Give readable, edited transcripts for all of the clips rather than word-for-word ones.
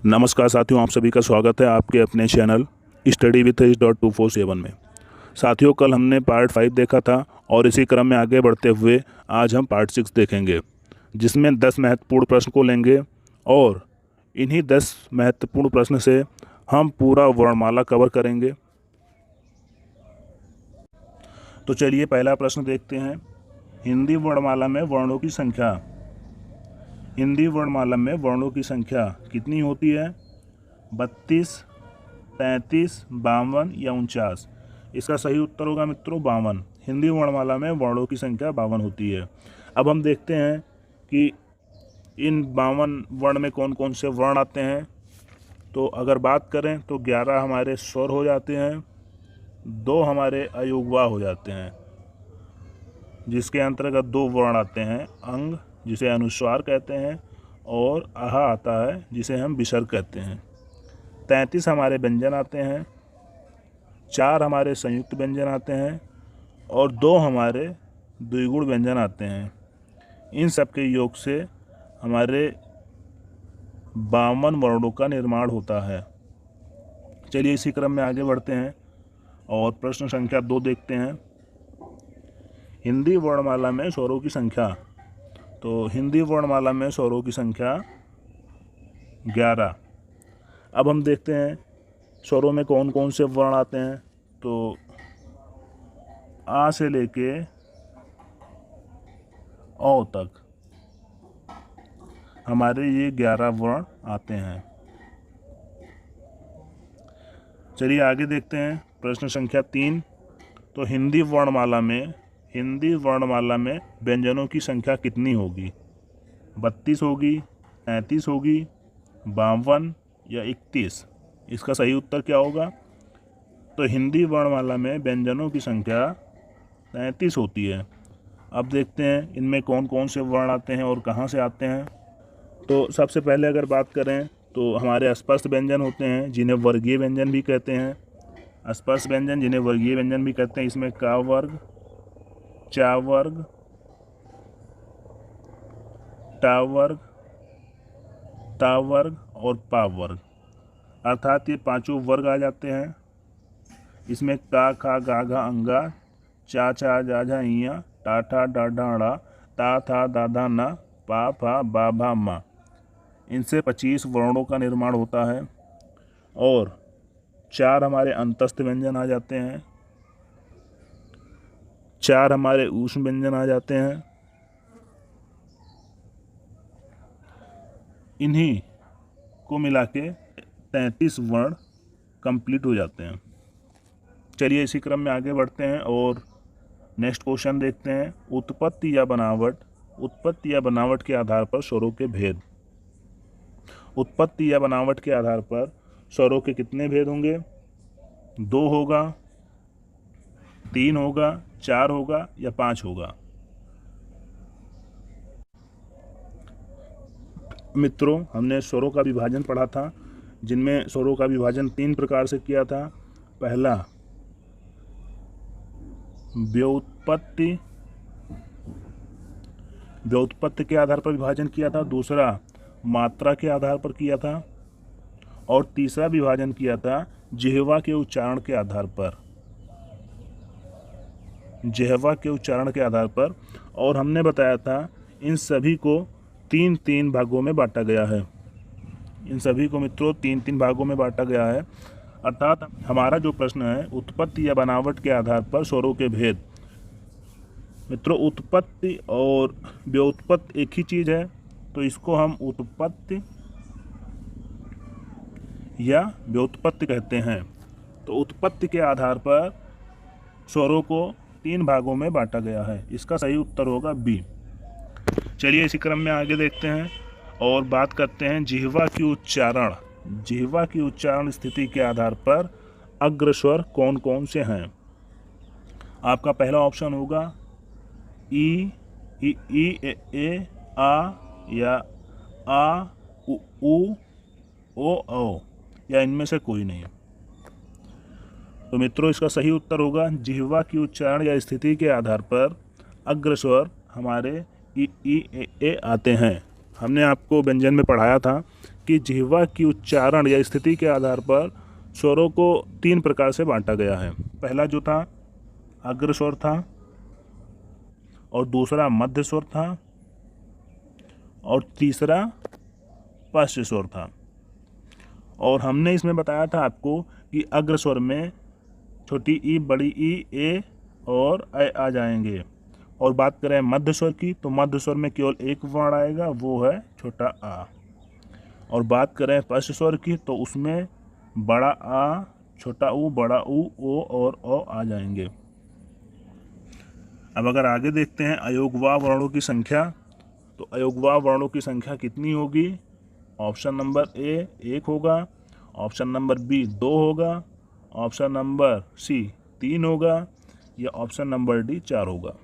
नमस्कार साथियों, आप सभी का स्वागत है आपके अपने चैनल स्टडी विथ 247 में। साथियों, कल हमने पार्ट 5 देखा था और इसी क्रम में आगे बढ़ते हुए आज हम पार्ट 6 देखेंगे, जिसमें 10 महत्वपूर्ण प्रश्न को लेंगे और इन्हीं 10 महत्वपूर्ण प्रश्न से हम पूरा वर्णमाला कवर करेंगे। तो चलिए पहला प्रश्न देखते हैं। हिंदी वर्णमाला में वर्णों की संख्या। हिंदी वर्णमाला में वर्णों की संख्या कितनी होती है? 32, 33, 52 या 49? इसका सही उत्तर होगा मित्रों 52। हिंदी वर्णमाला में वर्णों की संख्या 52 होती है। अब हम देखते हैं कि इन 52 वर्ण में कौन कौन से वर्ण आते हैं। तो अगर बात करें तो 11 हमारे स्वर हो जाते हैं, 2 हमारे अयोगवा हो जाते हैं, जिसके अंतर्गत 2 वर्ण आते हैं, अंग जिसे अनुस्वार कहते हैं और आहा आता है जिसे हम विसर्ग कहते हैं। 33 हमारे व्यंजन आते हैं, 4 हमारे संयुक्त व्यंजन आते हैं और 2 हमारे द्विगुण व्यंजन आते हैं। इन सब के योग से हमारे 52 वर्णों का निर्माण होता है। चलिए इसी क्रम में आगे बढ़ते हैं और प्रश्न संख्या 2 देखते हैं। हिंदी वर्णमाला में स्वरों की संख्या। तो हिंदी वर्णमाला में स्वरों की संख्या 11। अब हम देखते हैं स्वरों में कौन कौन से वर्ण आते हैं। तो आ से लेके औ तक हमारे ये 11 वर्ण आते हैं। चलिए आगे देखते हैं प्रश्न संख्या 3। तो हिंदी वर्णमाला में व्यंजनों की संख्या कितनी होगी? 32 होगी, 33 होगी, 52 या 31? इसका सही उत्तर क्या होगा? तो हिंदी वर्णमाला में व्यंजनों की संख्या 33 होती है। अब देखते हैं इनमें कौन कौन से वर्ण आते हैं और कहाँ से आते हैं। तो सबसे पहले अगर बात करें तो हमारे स्पर्श व्यंजन होते हैं, जिन्हें वर्गीय व्यंजन भी कहते हैं। स्पर्श व्यंजन जिन्हें वर्गीय व्यंजन भी कहते हैं, इसमें का वर्ग, चा वर्ग, टा वर्ग, ता वर्ग और पा वर्ग, अर्थात ये 5 वर्ग आ जाते हैं। इसमें का, खा, गा, घा, अंगा, चा, छा, जा, झा, इया, टा, ठा, डा, ढा, ड़ा, ता, था, दा, धा, ना, पा, फा, बा, भा, मा। इनसे 25 वर्णों का निर्माण होता है और 4 हमारे अंतस्थ व्यंजन आ जाते हैं, 4 हमारे ऊष्म व्यंजन आ जाते हैं। इन्हीं को मिला के 33 वर्ण कंप्लीट हो जाते हैं। चलिए इसी क्रम में आगे बढ़ते हैं और नेक्स्ट क्वेश्चन देखते हैं। उत्पत्ति या बनावट के आधार पर स्वरों के भेद। उत्पत्ति या बनावट के आधार पर स्वरों के कितने भेद होंगे? 2 होगा, 3 होगा, 4 होगा या 5 होगा? मित्रों, हमने स्वरों का विभाजन पढ़ा था, जिनमें स्वरों का विभाजन 3 प्रकार से किया था। पहला व्युत्पत्ति के आधार पर विभाजन किया था, दूसरा मात्रा के आधार पर किया था और तीसरा विभाजन किया था जिह्वा के उच्चारण के आधार पर। जिह्वा के उच्चारण के आधार पर। और हमने बताया था इन सभी को 3-3 भागों में बांटा गया है। इन सभी को मित्रों 3-3 भागों में बांटा गया है। अर्थात हमारा जो प्रश्न है उत्पत्ति या बनावट के आधार पर स्वरों के भेद। मित्रों, उत्पत्ति और व्युत्पत्ति एक ही चीज़ है, तो इसको हम उत्पत्ति या व्युत्पत्ति कहते हैं। तो उत्पत्ति के आधार पर स्वरों को 3 भागों में बांटा गया है। इसका सही उत्तर होगा बी। चलिए इसी क्रम में आगे देखते हैं और बात करते हैं जिह्वा की उच्चारण। जिह्वा की उच्चारण स्थिति के आधार पर अग्रस्वर कौन कौन से हैं? आपका पहला ऑप्शन होगा ई, ए, आ या आ, उ, ओ, या इनमें से कोई नहीं। तो मित्रों इसका सही उत्तर होगा जिह्वा की उच्चारण या स्थिति के आधार पर अग्रस्वर हमारे ई, ए आते हैं। हमने आपको व्यंजन में पढ़ाया था कि जिह्वा की उच्चारण या स्थिति के आधार पर स्वरों को 3 प्रकार से बांटा गया है। पहला जो था अग्र स्वर था, और दूसरा मध्य स्वर था, और तीसरा पश्च स्वर था। और हमने इसमें बताया था आपको कि अग्र स्वर में छोटी ई, बड़ी ई, ए और ऐ आ जाएंगे। और बात करें मध्य स्वर की तो मध्य स्वर में केवल एक वर्ण आएगा, वो है छोटा आ। और बात करें पश्च स्वर की तो उसमें बड़ा आ, छोटा ऊ, बड़ा ऊ, ओ और ओ आ जाएंगे। अब अगर आगे देखते हैं अयोगवाह वर्णों की संख्या, तो अयोगवाह वर्णों की संख्या कितनी होगी? ऑप्शन नंबर ए 1 होगा, ऑप्शन नंबर बी 2 होगा, ऑप्शन नंबर सी 3 होगा, या ऑप्शन नंबर डी 4 होगा।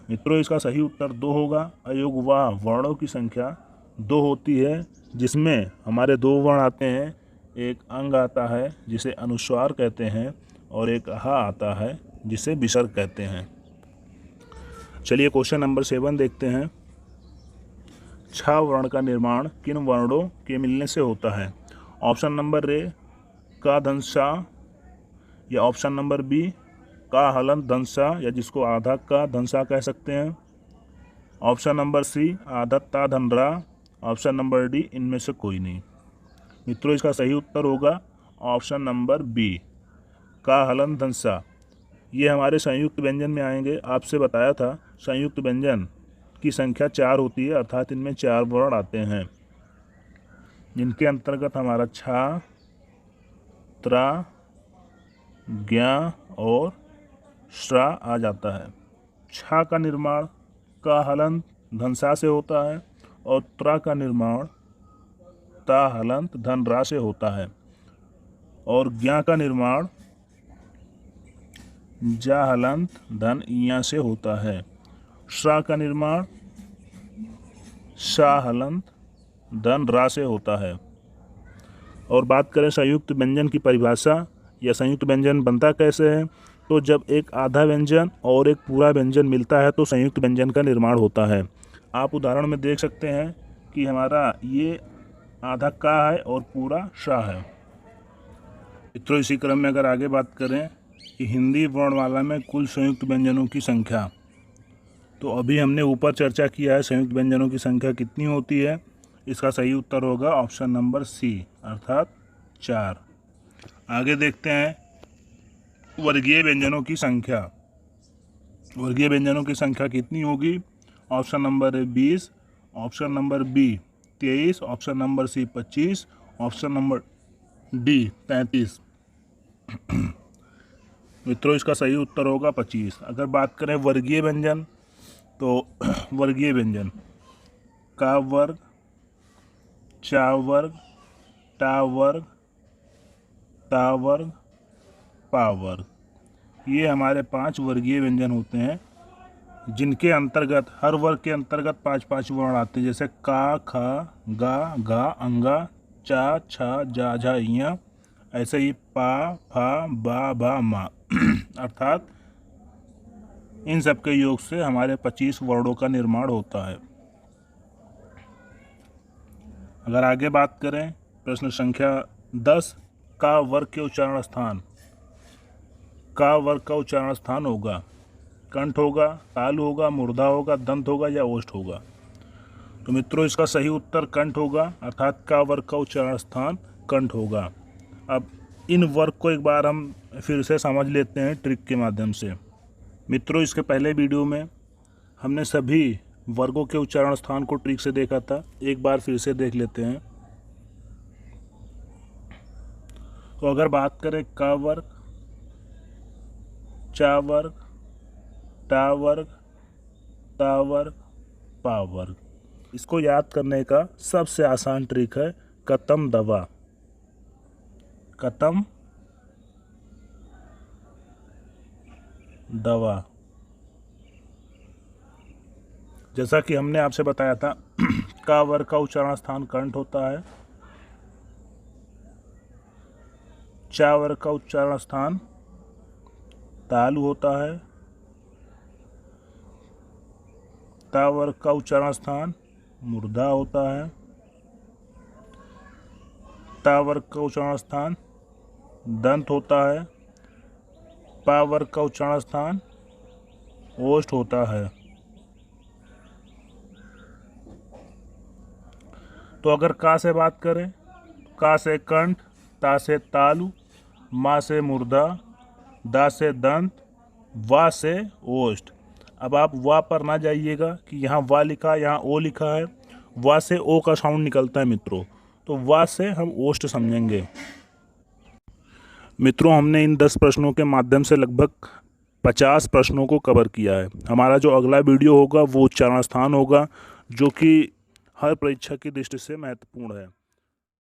मित्रों, इसका सही उत्तर 2 होगा। अयोगवाह वर्णों की संख्या 2 होती है, जिसमें हमारे 2 वर्ण आते हैं। एक अंग आता है जिसे अनुस्वार कहते हैं, और एक हा आता है जिसे विसर्ग कहते हैं। चलिए क्वेश्चन नंबर 7 देखते हैं। छ वर्ण का निर्माण किन वर्णों के मिलने से होता है? ऑप्शन नंबर ए का धंसा, या ऑप्शन नंबर बी का हलंत धंसा, या जिसको आधा का धंसा कह सकते हैं। ऑप्शन नंबर सी आधा ता धनरा, ऑप्शन नंबर डी इनमें से कोई नहीं। मित्रों, इसका सही उत्तर होगा ऑप्शन नंबर बी का हलंत धंसा। ये हमारे संयुक्त व्यंजन में आएंगे। आपसे बताया था संयुक्त व्यंजन की संख्या 4 होती है, अर्थात इनमें 4 वर्ण आते हैं, जिनके अंतर्गत हमारा छा, त्रा, ज्ञा और श्रा आ जाता है। छा का निर्माण का हलंत धनसा से होता है, और त्रा का निर्माण ता हलंत धन रा से होता है, और ज्ञा का निर्माण जा हलंत धन इया से होता है। श्रा का निर्माण शा हलंत धन रा से होता है। और बात करें संयुक्त व्यंजन की परिभाषा, या संयुक्त व्यंजन बनता कैसे है, तो जब एक आधा व्यंजन और एक पूरा व्यंजन मिलता है तो संयुक्त व्यंजन का निर्माण होता है। आप उदाहरण में देख सकते हैं कि हमारा ये आधा का है और पूरा शा है। मित्रों, इसी क्रम में अगर आगे बात करें कि हिंदी वर्णमाला में कुल संयुक्त व्यंजनों की संख्या, तो अभी हमने ऊपर चर्चा किया है संयुक्त व्यंजनों की संख्या कितनी होती है। इसका सही उत्तर होगा ऑप्शन नंबर सी, अर्थात 4। आगे देखते हैं वर्गीय व्यंजनों की संख्या। वर्गीय व्यंजनों की संख्या कितनी होगी? Option number A 20, option number B 23, option number C 25, option number D 33। मित्रों, इसका सही उत्तर होगा 25। अगर बात करें वर्गीय व्यंजन, तो वर्गीय व्यंजन का वर्ग, चा वर्ग, टा वर्ग, ता वर्ग, पा वर्ग, ये हमारे 5 वर्गीय व्यंजन होते हैं, जिनके अंतर्गत हर वर्ग के अंतर्गत 5-5 वर्ण आते हैं। जैसे का, खा, गा, घा, अंगा, चा, छा, जा, झा, इया। ऐसे ही पा, फा, बा, भा, मा। अर्थात इन सब के योग से हमारे 25 वर्णों का निर्माण होता है। अगर आगे बात करें प्रश्न संख्या 10, का वर्ग के उच्चारण स्थान। का वर्ग का उच्चारण स्थान होगा कंठ होगा, तालु होगा, मूर्धा होगा, दंत होगा, या ओष्ठ होगा। तो मित्रों, इसका सही उत्तर कंठ होगा, अर्थात का वर्ग का उच्चारण स्थान कंठ होगा। अब इन वर्ग को एक बार हम फिर से समझ लेते हैं ट्रिक के माध्यम से। मित्रों, इसके पहले वीडियो में हमने सभी वर्गों के उच्चारण स्थान को ट्रिक से देखा था, एक बार फिर से देख लेते हैं। तो अगर बात करें का वर्ग, चा वर्ग, टा वर्ग, ता वर्ग, पा वर्ग, इसको याद करने का सबसे आसान ट्रिक है कतम दवा। कतम दवा। जैसा कि हमने आपसे बताया था का वर्ग का उच्चारण स्थान कंठ होता है, चा वर्ग का उच्चारण स्थान तालु होता है, ता वर्ग का उच्चारण स्थान मूर्धा होता है। ता वर्ग का उच्चारण स्थान दंत होता है। पा वर्ग का उच्चारण स्थान ओष्ठ होता है। तो अगर का से बात करें, का से कंठ, ता से तालु, मा से मूर्धा, दा से दंत, वा से ओष्ठ। अब आप वा पर ना जाइएगा कि यहाँ वा लिखा है, यहाँ ओ लिखा है। वा से ओ का साउंड निकलता है मित्रों, तो वा से हम ओष्ठ समझेंगे। मित्रों, हमने इन 10 प्रश्नों के माध्यम से लगभग 50 प्रश्नों को कवर किया है। हमारा जो अगला वीडियो होगा वो उच्चारण स्थान होगा, जो कि हर परीक्षा की दृष्टि से महत्वपूर्ण है।